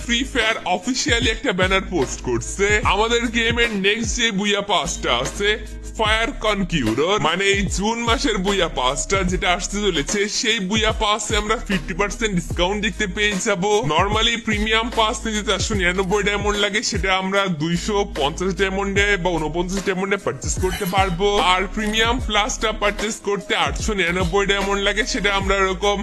Free fire officially একটা banner post করছে আমাদের গেমের নেক্সট যে বুয়া পাসটা আছে ফায়ার কনকিউরর, মানে এই জুন মাসের বুয়া পাসটা যেটা আসতে চলেছে, সেই বুয়া পাসে আমরা 50% ডিসকাউন্ট দেখতে পেয়ে যাব। নরমালি প্রিমিয়াম পাস নিতে 499 ডায়মন্ড লাগে, সেটা আমরা 250 ডায়মন্ডে বা 49 ডায়মন্ডে পারচেস করতে পারবো। আর প্রিমিয়াম প্লাসটা পারচেস করতে 899 ডায়মন্ড লাগে, সেটা আমরা এরকম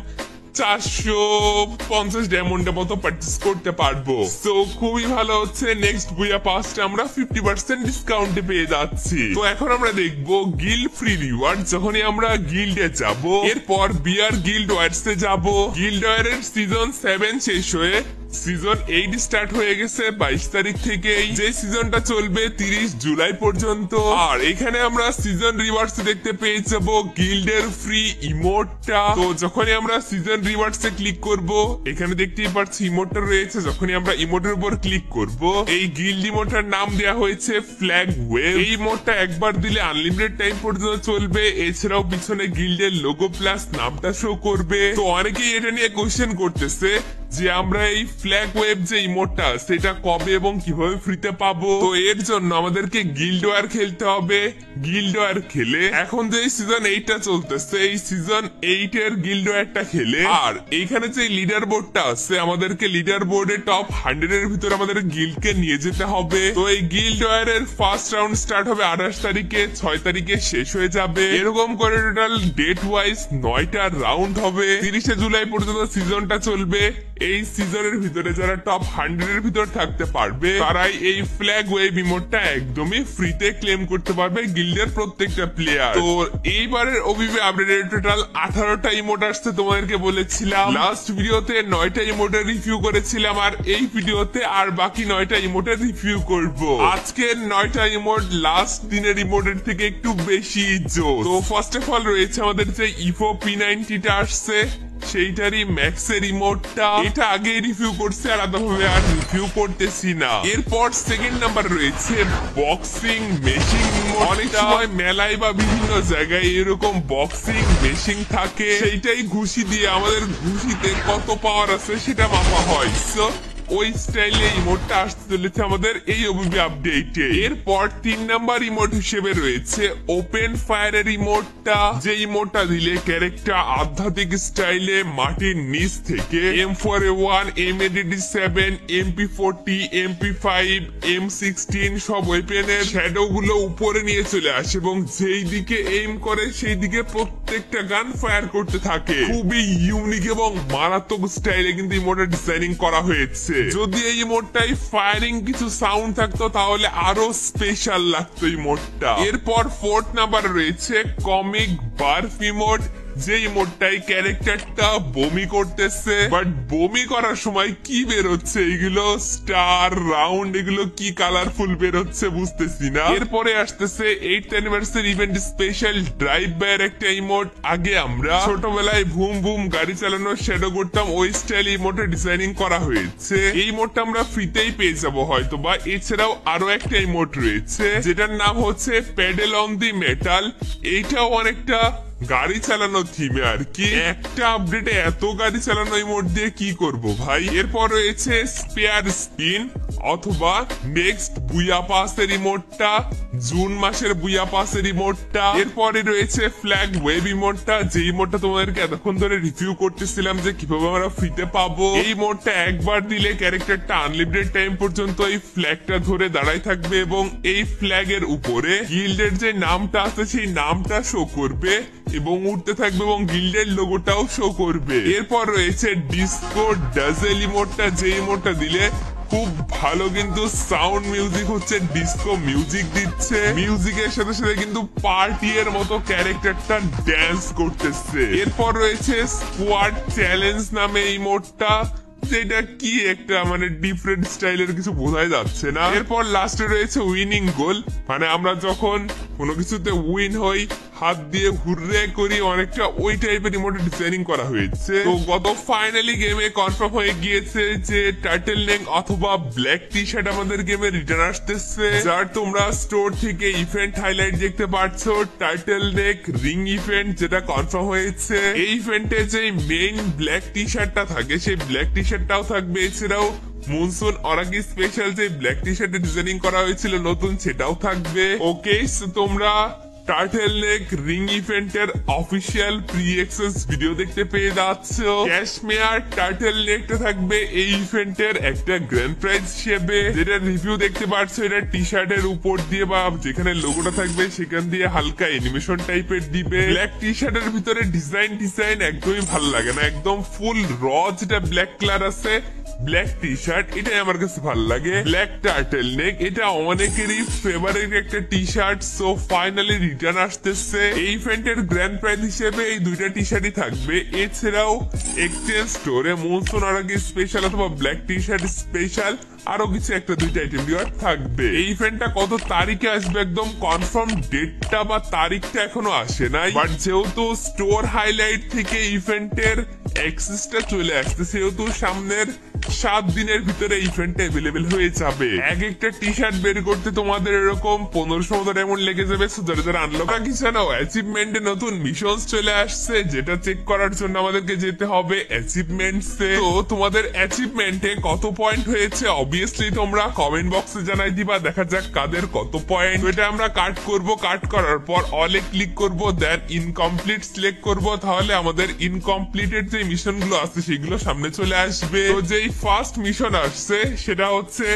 450 ডায়মন্ডের মতো পারচেস করতে পারবো। তো খুবই ভালো হচ্ছে, নেক্সট বুয়া পাসটা আমরা 50% ডিসকাউন্টে পেয়ে যাচ্ছি। তো এখন আমরা দেখবো গিল্ড ফ্রি রিওয়ার্ড। যখনই আমরা গিল্ডে যাব, এরপর বিআর গিল্ড ওয়ার্ডসে যাব। গিল্ড ওয়ারের সিজন 7 শেষ হয়ে সিজন 8 স্টার্ট হয়ে গেছে 22 তারিখ থেকে, যে সিজনটা চলবে 30 জুলাই পর্যন্ত। আর এখানে আমরা সিজন রিওয়ার্ডস দেখতে পেয়ে যাব গিল্ডের ফ্রি ইমোটটা। তো যখনই আমরা সিজন রিওয়ার্ডসে ক্লিক করব, এখানে দেখতেই পাচ্ছি ইমোটটা রয়েছে। যখনই আমরা ইমোটের উপর ক্লিক করব, এই গিল্ড ইমোটটার নাম দেওয়া হয়েছে ফ্ল্যাগ ওয়েভ। এই ইমোটটা একবার দিলে আনলিমিটেড টাইম পর্যন্ত চলবে। এছাড়াও পিছনে গিল্ডের লোগো প্লাস নামটা শো করবে। তো অনেকেই এটা নিয়ে কোশ্চেন করতেছে যে আমরা এই ফ্ল্যাগ ওয়েভ যে ইমোটটা সেটা কবে এবং কিভাবে ফ্রিতে পাবো। তো এর জন্য আমাদেরকে গিল্ড ওয়ার খেলতে হবে। গিল্ড ওয়ার খেলে এখন যে সিজন 8টা চলতেছে, এই সিজন 8 এর গিল্ড ওয়ারটা খেলে, আর এইখানে যে লিডার বোর্ডটা আছে, আমাদেরকে লিডার বোর্ডে টপ 100 এর ভিতরে আমাদের গিল্ডকে নিয়ে যেতে হবে। তো এই গিল্ড ওয়ারের ফার্স্ট রাউন্ড স্টার্ট হবে 28 তারিখে, 6 তারিখে শেষ হয়ে যাবে। এরকম করে টোটাল ডেট ওয়াইজ 9টা রাউন্ড হবে। 30 জুলাই পর্যন্ত সিজনটা চলবে। এই সিজনের ভিতরে যারা টপ 100 এর ভিতর থাকতে পারবে, তারাই এই ফ্ল্যাগ ওয়েভ ইমোটটা একদমই ফ্রিতে ক্লেম করতে পারবে গিল্ডের প্রত্যেকটা প্লেয়ার। তো এইবারের ওবিবি আপডেটের টোটাল 18টা ইমোট আসছে। তোমাদেরকে বলেছিলাম লাস্ট ভিডিওতে 9টা ইমোটের রিভিউ করেছিলাম, আর এই ভিডিওতে আর বাকি 9টা ইমোটের রিভিউ করব। আজকের 9টা ইমোট লাস্ট দিনের ইমোটের থেকে একটু বেশি জোস। তো ফার্স্ট অফ অল রয়েছে আমাদের যে ইফো P90টা আসছে, সেইটারই ম্যাক্সের ইমোটটা। এটা আগে রিভিউ করছে, আলাদাভাবে আর রিভিউ করতেছি না। এরপর সেকেন্ড নাম্বার রয়েছে বক্সিং মেশিন ইমোট। অনেক সময় মেলায় বা বিভিন্ন জায়গায় এরকম বক্সিং মেশিন থাকে, সেইটাই ঘুষি দিয়ে আমাদের ঘুষিতে কত পাওয়ার আছে সেটা মাপা হয়। সো ওই স্টাইলে ইমোটটা আসতে চলেছে আমাদের এই ওবিবি আপডেটে। এরপর 3 নাম্বার ইমোট হিসেবে রয়েছে ওপেন ফায়ারের ইমোটটা। যে ইমোটটা দিলে ক্যারেক্টার আধ্যাত্মিক স্টাইলে মাটির নিচ থেকে M4A1, M87, MP40, MP5, M16 সব ওয়েপেনের শ্যাডো গুলো উপরে নিয়ে চলে আসে এবং যেই দিকে এইম করে সেই দিকে প্রত্যেকটা গান ফায়ার করতে থাকে। খুবই ইউনিক এবং মারাত্মক স্টাইলে কিন্তু ইমোটের ডিজাইনিং করা হয়েছে। যদি এই ইমোটটাই ফায়ারিং কিছু সাউন্ড থাকতো তাহলে আরো স্পেশাল লাগতো ইমোটটা। এরপর 4th নাম্বার রয়েছে কমিক বার্ফ ইমোট। যে ইমোটটাই ক্যারেক্টারটা বমি করতেছে, বাট বমি করার সময় কি বেরোচ্ছে, এগুলো স্টার রাউন্ড, এগুলো কি কালারফুল বেরোচ্ছে বুঝতেছি না। এরপরে আসতেছে 8th anniversary event special drive বাইয়ের একটা ইমোট। আগে আমরা ছোটবেলায় ভুম ভুম গাড়ি চালানোর শ্যাডো করতাম, ওই স্টাইল ইমোটের ডিজাইনিং করা হয়েছে। এই ইমোটটা আমরা ফ্রিতেই পেয়ে যাবো হয়তো বা। এছাড়াও আরো একটা ইমোট রয়েছে যেটার নাম হচ্ছে প্যাডেল অন দি মেটাল। এইটাও অনেকটা গাড়ি চালানো থিমে আর কি। একটা আপডেটে এত গাড়ি চালানো ইমোট দিয়ে কি করব ভাই। এরপর রয়েছে স্পেয়ার স্পিন অথবা নেক্সট বুয়া পাসের ইমোটটা, জুন মাসের বুয়া পাসের ইমোটটা। এরপরে রয়েছে ফ্ল্যাগ ওয়েভ ইমোটটা, যে ইমোটটা তোমাদেরকে এতক্ষণ ধরে রিভিউ করতেছিলাম যে কিভাবে আমরা ফ্রিতে পাবো। এই ইমোটটা একবার দিলে ক্যারেক্টারটা আনলিমিটেড টাইম পর্যন্ত এই ফ্ল্যাগটা ধরে দাঁড়ায় থাকবে এবং এই ফ্ল্যাগের উপরে গিল্ডের যে নামটা আছে সেই নামটা শো করবে এবং উঠতে থাকবে এবং গিল্ডের লোগোটাও শো করবে। এরপর রয়েছে ডিসকো ডাজেল ইমোটটা, যে ইমোটটা দিলে খুব ভালো কিন্তু সাউন্ড মিউজিক হচ্ছে, ডিসকো মিউজিক দিচ্ছে। মিউজিকের সাথে সাথে কিন্তু পার্টি এর মতো ক্যারেক্টারটা ড্যান্স করতেছে। এরপর রয়েছে স্কোয়াড চ্যালেঞ্জ নামে ইমোটটা, যেটা কি একটা মানে ডিফারেন্ট স্টাইলের কিছু বোঝাই যাচ্ছে না। এরপর লাস্টে রয়েছে উইনিং গোল, মানে আমরা যখন কোনো কিছুতে উইন হই হাত দিয়ে হুররে করি, অনেকটা ওই টাইপের ইমোটের ডিজাইনিং করা হয়েছে। তো গত ফাইনালি গেমে কনফার্ম হয়ে গিয়েছে যে টার্টেল নেক অথবা ব্ল্যাক টি শার্ট আমাদের গেমে রিটার্ন আসতেছে, যার তোমরা স্টোর থেকে ইভেন্ট হাইলাইট দেখতে পাচ্ছ। টার্টেল নেক রিং ইভেন্ট যেটা কনফার্ম হয়েছে। এই ইভেন্টে যে মেইন ব্ল্যাক টি শার্টটা থাকে সেই ব্ল্যাক টি শার্টটাও থাকবে। এছাড়াও মনসুন অরাকি স্পেশাল যে ব্ল্যাক টি শার্টের ডিজাইনিং করা হয়েছিল নতুন, সেটাও থাকবে। ওকে, তোমরা টার্টেল নেক রিং ইভেন্টের অফিসিয়াল প্রি অ্যাক্সেস ভিডিও দেখতে পেয়ে যাচ্ছ। ক্যাশমেয়ার টার্টেল নেকটা থাকবে এই ইভেন্টের একটা গ্র্যান্ড প্রাইজ হিসেবে, যেটা রিভিউ দেখতে পাচ্ছ। এটা টি শার্টের উপর দিয়ে বা যেখানে লোগোটা থাকবে সেখান দিয়ে হালকা অ্যানিমেশন টাইপের দিবে। ব্ল্যাক টি শার্টের ভিতরে ডিজাইন একদমই ভালো লাগে না, একদম ফুল র যেটা ব্ল্যাক কালার আছে ব্ল্যাক টি শার্ট, এটাই আমার কাছে ভালো লাগে। ব্ল্যাক টার্টেল নেক এটা অনেকেরই ফেভারিট একটা T shirt. So finally return আসতেছে। এই ইভেন্টের গ্র্যান্ড প্রাইজ হিসেবে এই দুইটা টি শার্টই থাকবে। এছাড়াও এক্সচেঞ্জ স্টোরে মনসুন অরাকি স্পেশাল অথবা ব্ল্যাক টি শার্ট স্পেশাল আরো কিছু একটা দুইটা আইটেম দেওয়ার থাকবে। এই ইভেন্টটা কত তারিখে আসবে একদম কনফার্ম ডেটটা বা তারিখটা এখনো আসে নাই, বাট যেহেতু স্টোর হাইলাইট থেকে ইভেন্টের অ্যাক্সেসটা চলে আসছে, সেহেতু সামনের 7 দিনের ভিতরে ইভেন্ট অ্যাভেলেবেল হয়ে যাবে। এক একটা টি শার্ট বের করতে তোমাদের এরকম 1500 মতো এমন লেগে যাবে। যারা আনলক কিছু জানাও, অ্যাচিভমেন্টে নতুন মিশন চলে আসছে, যেটা চেক করার জন্য আমাদেরকে যেতে হবে অ্যাচিভমেন্টসে। তো তোমাদের অ্যাচিভমেন্টে কত পয়েন্ট হয়েছে অবভিয়াসলি তোমরা কমেন্ট বক্সে জানাই দিবা। দেখা যাক কাদের কত পয়েন্ট। এটা আমরা কাট করব, কাট করার পর অলে ক্লিক করব, দেন ইনকমপ্লিট সিলেক্ট করব। তাহলে আমাদের ইনকমপ্লিটেড যে মিশন গুলো আছে সেগুলো সামনে চলে আসবে। তো যেই ফার্স্ট মিশন আসছে সেটা হচ্ছে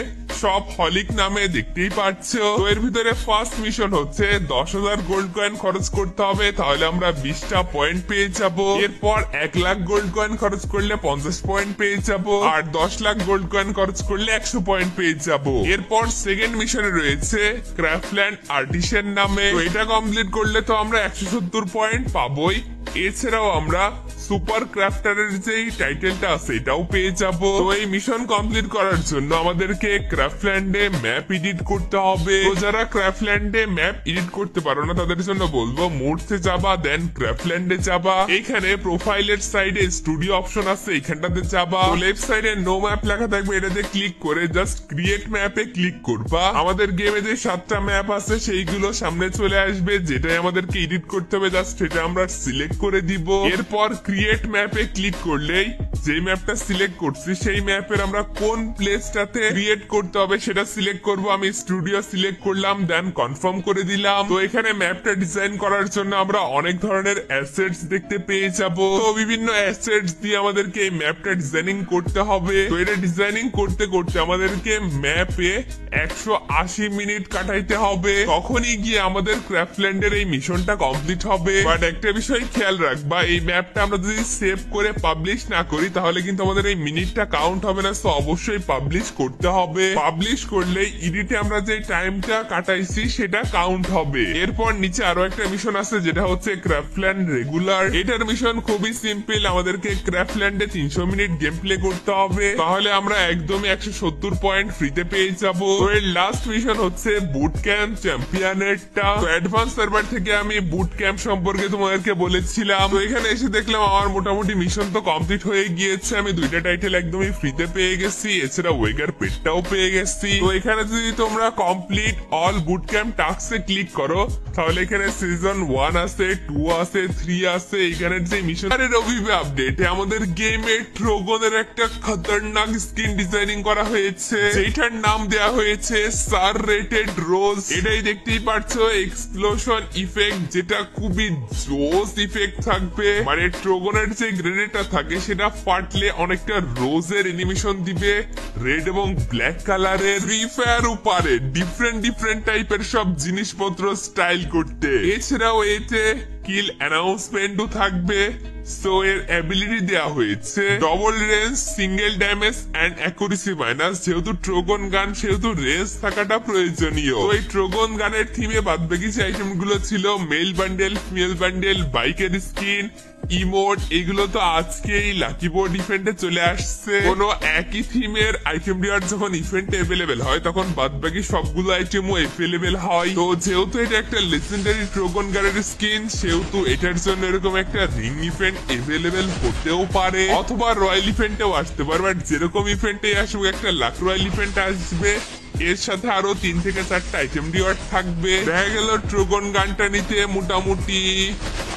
সব হলিক নামে, দেখতেই পাচ্ছ। তো এর ভিতরে ফার্স্ট মিশন হচ্ছে 10,000 গোল্ড কয়েন খরচ করতে হবে, তাহলে আমরা 20টা পয়েন্ট পেয়ে যাব। এরপর 1 লাখ গোল্ড কয়েন খরচ করলে 50 পয়েন্ট পেয়ে যাব, আর 10 লাখ গোল্ড কয়েন খরচ করলে 100 পয়েন্ট পেয়ে যাব। এরপর সেকেন্ড মিশনে রয়েছে ক্রাফটল্যান্ড আর্টিসান নামে। তো এটা কমপ্লিট করলে তো আমরা 170 পয়েন্ট পাবোই। এছাড়াও আমরা সুপার ক্রাফটারের যে টাইটেলটা আছে এটাও পেয়ে যাব। তো এই মিশন কমপ্লিট করার জন্য আমাদেরকে ক্রাফটল্যান্ডে ম্যাপ এডিট করতে হবে। তো যারা ক্রাফটল্যান্ডে ম্যাপ এডিট করতে পারো না তাদের জন্য বলবো মোডসে যাবা, দেন ক্রাফটল্যান্ডে যাবা। এখানে প্রোফাইলের সাইডে স্টুডিও অপশন আছে, এখানটাতে যাবা। তো লেফট সাইডে নো ম্যাপ লেখা থাকবে, এটাতে ক্লিক করে জাস্ট ক্রিয়েট ম্যাপে ক্লিক করবা। আমাদের গেমে যে 7টা ম্যাপ আছে সেইগুলো সামনে চলে আসবে, যেটাই আমাদেরকে এডিট করতে হবে জাস্ট সেটা আমরা সিলেক্ট করে দিব। এরপর ক্রিয়েট ম্যাপে ক্লিক করলেই যে ম্যাপটা সিলেক্ট করছি সেই ম্যাপের আমরা কোন প্লেসটাতে ক্রিয়েট করতে হবে সেটা সিলেক্ট করব। আমি স্টুডিও সিলেক্ট করলাম, দেন কনফার্ম করে দিলাম। তো এখানে ম্যাপটা ডিজাইন করার জন্য আমরা অনেক ধরনের অ্যাসেটস দেখতে পেয়ে যাব। তো বিভিন্ন অ্যাসেটস দিয়ে আমাদেরকে এই ম্যাপটা ডিজাইনিং করতে হবে। তো এটা ডিজাইনিং করতে করতে আমাদেরকে ম্যাপে 180 মিনিট কাটাইতে হবে, তখনই গিয়ে আমাদের ক্রাফটল্যান্ডের এই মিশনটা কমপ্লিট হবে। বাট একটা বিষয় খেয়াল রাখবা, এই ম্যাপটা আমরা যদি সেভ করে পাবলিশ না করি তাহলে কিন্তু আমাদের এই মিনিটটা কাউন্ট হবে না। তো অবশ্যই পাবলিশ করতে হবে। পাবলিশ করলে এডিটে আমরা যে টাইমটা কাটাইছি সেটা কাউন্ট হবে। এরপর নিচে আরো একটা মিশন আছে যেটা হচ্ছে ক্রাফটল্যান্ড রেগুলার। এটার মিশন খুবই সিম্পল, আমাদেরকে ক্রাফটল্যান্ডে 300 মিনিট গেম প্লে করতে হবে, তাহলে আমরা একদমই 170 পয়েন্ট ফ্রিতে পেয়ে যাব। তো এর লাস্ট মিশন হচ্ছে বুট ক্যাম্প চ্যাম্পিয়নেটটা। তো অ্যাডভান্স সার্ভার থেকে আমি বুট ক্যাম্প সম্পর্কে তোমাদেরকে বলেছিলাম। তো এখানে এসে দেখলাম আমার মোটামুটি মিশন তো কমপ্লিট হয়ে গিয়েছে। আমি 2টা টাইটেল একদমই ফ্রিতে পেয়ে গেছি, এছাড়া ওয়েগার পেটটাও পেয়ে গেছি। তো এখানে যদি তোমরা কমপ্লিট অল বুট ক্যাম্প টাস্কে ক্লিক করো তাহলে এখানে সিজন 1 আছে, 2 আছে, 3 আছে। এখানে যে মিশন রবিবে আপডেটে আমাদের গেমে ট্রোগনের একটা খতরনাক স্কিন ডিজাইনিং করা হয়েছে, যেটার নাম দেয়া হয়েছে সার রেটেড রোজ। এটাই দেখতেই পারছো এক্সপ্লোশন ইফেক্ট, যেটা খুবই জোস ইফেক্ট থাকবে। মানে ট্রোগনের যে গ্রেনেডটা থাকে সেটা ফাটলে অনেকটা রোজের অ্যানিমেশন দিবে, রেড এবং ব্ল্যাক কালারের। ফ্রি ফায়ার উপরে ডিফারেন্ট টাইপের সব জিনিসপত্র স্টাইল করতে। এছাড়াও এতে কিল অ্যানাউন্সমেন্টও থাকবে। সো এর অ্যাবিলিটি দেওয়া হয়েছে double range, single damage and accuracy minus. যেহেতু ট্রোগন গান সেহেতু রেঞ্জ থাকাটা প্রয়োজনীয়। তো এই ট্রোগন গানের থিমে বাদবাকি যে আইটেম গুলো ছিল মেল বান্ডেল, ফিমেল বান্ডেল, বাইকের স্কিন, ইমোট, এগুলো তো আজকেই লাকি বোর্ড ইভেন্টে চলে আসছে। কোনো একই থিমের আইটেম দেওয়ার যখন ইভেন্টে অ্যাভেলেবেল হয় তখন বাদবাকি সবগুলো আইটেমও অ্যাভেলেবেল হয়। তো যেহেতু এটা একটা লেজেন্ডারি ট্রোগন গানের স্কিন সেহেতু এটার জন্য এরকম একটা রিং ইভেন্ট অ্যাভেলেবেল হতেও পারে, অথবা রয়্যাল ইভেন্টেও আসতে পারে। বাট যেরকম ইভেন্টে আসবে একটা লাক রয়্যাল ইভেন্ট আসবে, এর সাথে আরো 3 থেকে 4টা আইটেম রিওয়ার্ড থাকবে। দেখা গেল ট্রোগন গানটা নিতে মোটামুটি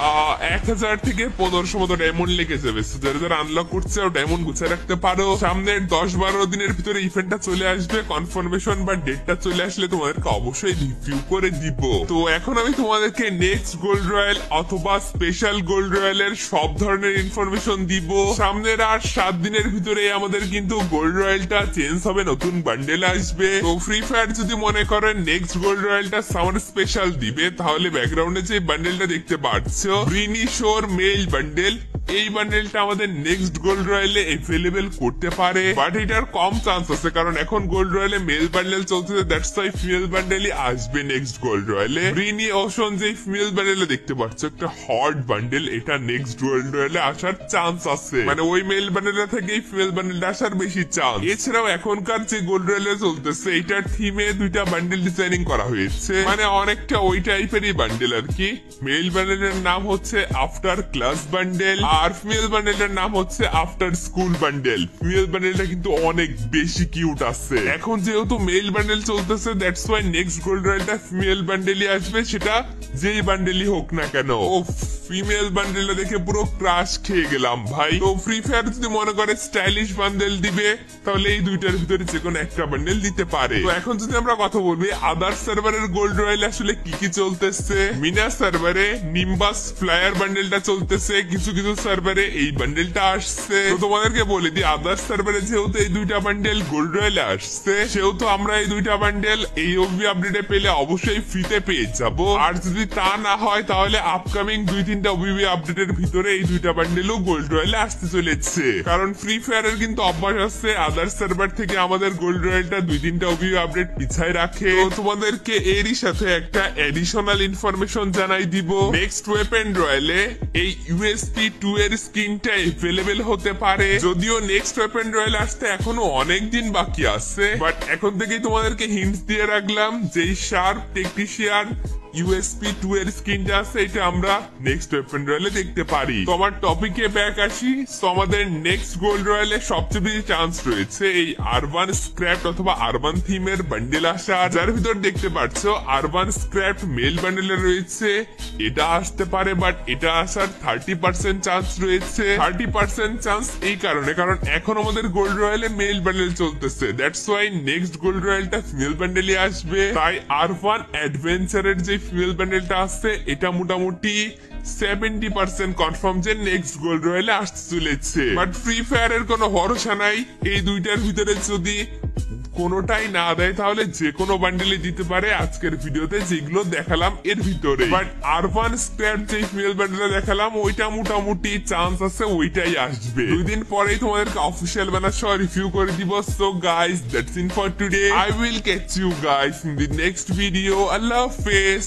1000 থেকে 1500 মতো ডায়মন্ড লেগে যাবে। যারা যারা আনলক করছে ডায়মন্ড গুছিয়ে রাখতে পারো। সামনের 10-12 দিনের ভিতরে ইভেন্টটা চলে আসবে, কনফার্মেশন বা ডেটটা চলে আসলে তোমাদেরকে অবশ্যই রিভিউ করে দিব। তো এখন আমি তোমাদেরকে নেক্সট গোল্ড রয়্যাল অথবা স্পেশাল গোল্ড রয়্যালের সব ধরনের ইনফরমেশন দিব। সামনের আর 7 দিনের ভিতরে আমাদের কিন্তু গোল্ড রয়্যালটা চেঞ্জ হবে, নতুন বান্ডেল আসবে। তো ফ্রি ফায়ার যদি মনে করেন নেক্সট গোল্ড রয়্যালটা সামার স্পেশাল দিবে, তাহলে ব্যাকগ্রাউন্ডে যে বান্ডেলটা দেখতে পাচ্ছ ব্রিনি শোর মেল বান্ডেল, এই বান্ডেলটা আমাদের নেক্সট গোল্ড রয়্যালে এভেলেবেল করতে পারে, বাট এটার কম চান্স আছে কারণ এখন গোল্ড রয়্যালে মেল বান্ডেল চলতেছে। দ্যাটস ওয়াই ফিমেল বান্ডেলই আসবে নেক্সট গোল্ড রয়্যালে। ব্রিনি ওশন যে ফিমেল বান্ডেলে দেখতে পাচ্ছ একটা হট বান্ডেল, এটা নেক্সট গোল্ড রয়্যালে আসার চান্স আছে, মানে ওই মেল বান্ডেলটা থেকে ফিমেল বান্ডেলটা আসার বেশি চান্স। এছাড়াও এখনকার যে গোল্ড রয়্যালে চলতেছে এটার থিমে 2টা বান্ডেল ডিজাইনিং করা হয়েছে, মানে অনেকটা ওই টাইপেরই বান্ডেল আর কি। মেল বান্ডেলের নাম হচ্ছে আফটার ক্লাস বান্ডেল আর ফিমেল বান্ডেলটার নাম হচ্ছে আফটার স্কুল বান্ডেল। ফিমেল বান্ডেলটা কিন্তু অনেক বেশি কিউট আছে। এখন যেহেতু মেল বান্ডেল চলতেছে দ্যাটস ওয়াই নেক্সট গোল্ড রয়্যালটা ফিমেল বান্ডেলই আসবে, সেটা যেই বান্ডেলই হোক না কেন। ও ফিমেল বান্ডেলটা দেখে পুরো ক্রাশ খেয়ে গেলাম ভাই। তো ফ্রি ফায়ার যদি মনে করে স্টাইলিশ বান্ডেল দিবে তাহলে এই দুইটার ভিতরে যে কোনো একটা বান্ডেল দিতে পারে। তো এখন যদি আমরা কথা বলবি আদার সার্ভারের গোল্ড রয়্যাল আসলে কি কি চলতেছে, মিনা সার্ভারে নিম্বাস ফ্লায়ার বান্ডেলটা চলতেছে, কিছু কিছু সার্ভারে এই বান্ডেলটা আসছে। তো তোমাদেরকে বলে দিই আদার সার্ভারে যেহেতু এই 2টা বান্ডেল গোল্ড রয়্যালে আসছে, সেহেতু আমরা এই 2টা বান্ডেল এই ওবি আপডেটে পেলে অবশ্যই ফ্রিতে পেয়ে যাব। আর যদি তা না হয় তাহলে আপকামিং 2-3টা ওবি আপডেটের ভিতরে এই 2টা বান্ডেলও গোল্ড রয়্যালে আসতে চলেছে, কারণ ফ্রি ফায়ারের কিন্তু অভ্যাস আছে আদার সার্ভার থেকে আমাদের গোল্ড রয়্যালটা 2-3টা ওবি আপডেট পিছায় রাখে। তো তোমাদেরকে এরই সাথে একটা এডিশনাল ইনফরমেশন জানাই দিব, নেক্সট ওয়েপেন রয়্যালে এই ইউএসপি 2 এর স্কিনটা এভেলেবেল হতে পারে। যদিও নেক্সট ওয়েপেন রয়্যাল আসতে এখনো অনেক দিন বাকি আছে, বাট এখন থেকেই তোমাদেরকে হিন্টস দিয়ে রাখলাম যেই শার্প টেকনিশিয়ান ইউএসপি 2 এর স্কিনটা আছে এটা আমরা নেক্সট ওয়েপেন রয়্যালে দেখতে পারি। তো আমার টপিকে ব্যাক আসি। তো আমাদের নেক্সট গোল্ড রয়্যালে সবচেয়ে বেশি চান্স রয়েছে এই আরবান স্ক্র্যাপ অথবা আরবান থিমের বান্ডেল আসা, যার ভিতর দেখতে পাচ্ছ আরবান স্ক্র্যাপ মেল বান্ডেলে রয়েছে, এটা আসতে পারে, বাট এটা আসার 30% চান্স রয়েছে। 30% চান্স এই কারণে কারণ এখন আমাদের গোল্ড রয়্যালে মেল বান্ডেল চলতেছে, দ্যাটস ওয়াই নেক্সট গোল্ড রয়্যালটা ফিমেল বান্ডেলই আসবে। তাই আরবান অ্যাডভেঞ্চারের যে ফিমেল বান্ডেলটা আসছে এটা মোটামুটি 70% কনফার্ম যে নেক্সট গোল্ড রয়্যালে আসতে চলেছে। বাট ফ্রি ফায়ারের কোনো ভরসা নাই, এই 2টার ভিতরে যদি কোনোটাই না দেয় তাহলে যে কোনো বান্ডেলে দিতে পারে আজকের ভিডিওতে যেগুলো দেখালাম এর ভিতরে। বাট আরবান স্ক্র্যাপ যে ফিমেল বান্ডেলটা দেখালাম ওইটা মোটামুটি চান্স আছে ওইটাই আসবে। 2 দিন পরেই তোমাদেরকে অফিসিয়াল বানার সহ রিভিউ করে দিব। So guys that's it for today, I will catch you guys in the next video. Allah হাফেজ।